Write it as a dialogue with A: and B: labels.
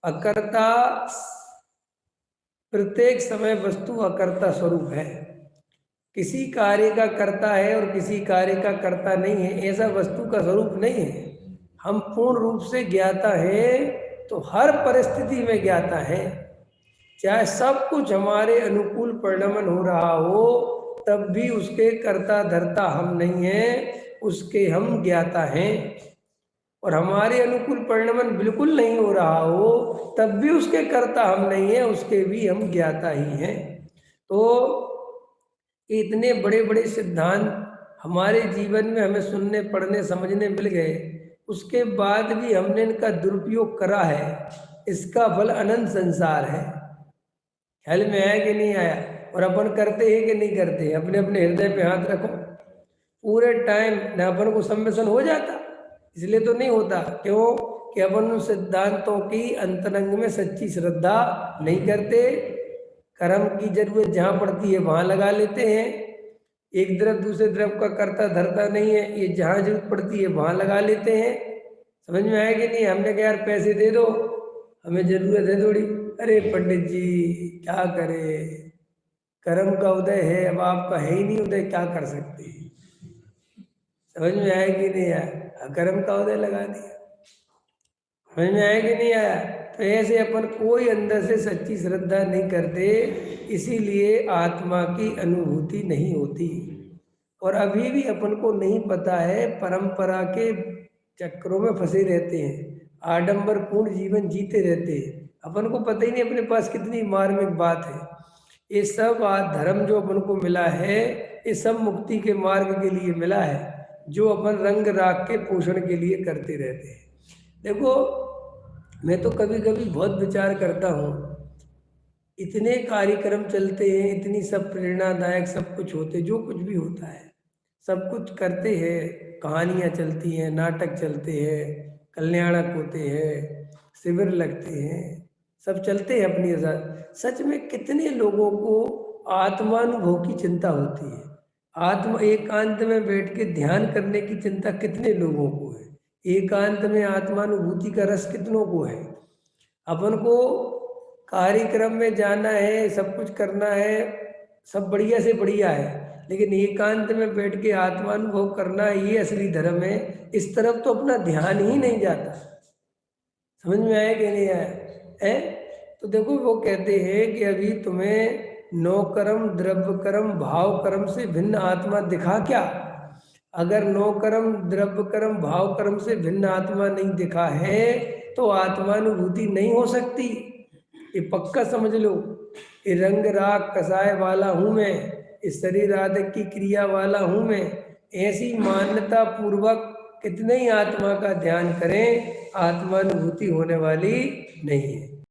A: अकर्ता प्रत्येक समय वस्तु अकर्ता स्वरूप है। किसी कार्य का कर्ता है और किसी कार्य का कर्ता नहीं है, ऐसा वस्तु का स्वरूप नहीं है। हम पूर्ण रूप से ज्ञाता है तो हर परिस्थिति में ज्ञाता है। चाहे सब कुछ हमारे अनुकूल परिणमन हो रहा हो, तब भी उसके कर्ता धर्ता हम नहीं हैं, उसके हम ज्ञाता हैं। और हमारे अनुकूल परिणमन बिल्कुल नहीं हो रहा हो, तब भी उसके कर्ता हम नहीं हैं, उसके भी हम ज्ञाता ही हैं। तो इतने बड़े बड़े सिद्धांत हमारे जीवन में हमें सुनने पढ़ने समझने मिल गए, उसके बाद भी हमने इनका दुरुपयोग करा है। इसका फल अनंत संसार है। ख्याल में आया कि नहीं आया? और अपन करते हैं कि नहीं करते? अपने अपने हृदय पे हाथ रखो। पूरे टाइम न अपन को सम्मिशन हो जाता, इसलिए तो नहीं होता। क्यों? कि अपन उन सिद्धांतों की अंतरंग में सच्ची श्रद्धा नहीं करते। कर्म की जरूरत जहाँ पड़ती है वहाँ लगा लेते हैं। एक तरफ दूसरे तरफ का करता धरता नहीं है, ये जहाँ जरूरत पड़ती है वहाँ लगा लेते हैं। समझ में आया कि नहीं? हमने कहा यार पैसे दे दो, हमें जरूरत है थोड़ी। अरे पंडित जी क्या करे, कर्म का उदय है, अब आपका है ही नहीं उदय, क्या कर सकते हैं? समझ में आया कि नहीं आया? कर्म का उदय लगा दिया। समझ में आया कि नहीं आया? तो ऐसे अपन कोई अंदर से सच्ची श्रद्धा नहीं करते, इसीलिए आत्मा की अनुभूति नहीं होती। और अभी भी अपन को नहीं पता है, परंपरा के चक्रों में फंसे रहते हैं, आडंबर पूर्ण जीवन जीते रहते हैं। अपन को पता ही नहीं अपने पास कितनी मार्मिक बात है। ये सब धर्म जो अपन को मिला है, ये सब मुक्ति के मार्ग के लिए मिला है, जो अपन रंग राग के पोषण के लिए करते रहते हैं। देखो, मैं तो कभी कभी बहुत विचार करता हूँ, इतने कार्यक्रम चलते हैं, इतनी सब प्रेरणादायक सब कुछ होते, जो कुछ भी होता है सब कुछ करते हैं, कहानियाँ चलती हैं, नाटक चलते हैं, कल्याणक होते हैं, शिविर लगते हैं, सब चलते हैं अपनी साथ। सच में कितने लोगों को आत्मानुभव की चिंता होती है? आत्म एकांत में बैठ के ध्यान करने की चिंता कितने लोगों को है? एकांत में आत्मानुभूति का रस कितनों को है? अपन को कार्यक्रम में जाना है, सब कुछ करना है, सब बढ़िया से बढ़िया है, लेकिन एकांत में बैठ के आत्मानुभव करना, ये असली धर्म है। इस तरफ तो अपना ध्यान ही नहीं जाता। समझ में आया कि नहीं आया है? तो देखो, वो कहते हैं कि अभी तुम्हें नौ कर्म द्रव्य कर्म भाव कर्म से भिन्न आत्मा दिखा क्या? अगर नौ कर्म द्रव्य कर्म भाव कर्म से भिन्न आत्मा नहीं दिखा है, तो आत्मानुभूति नहीं हो सकती। ये पक्का समझ लो। ये रंग राग कसाय वाला हूं मैं, इस शरीर आदि की क्रिया वाला हूं मैं, ऐसी मान्यता पूर्वक कितने ही आत्मा का ध्यान करें, आत्मानुभूति होने वाली नहीं है।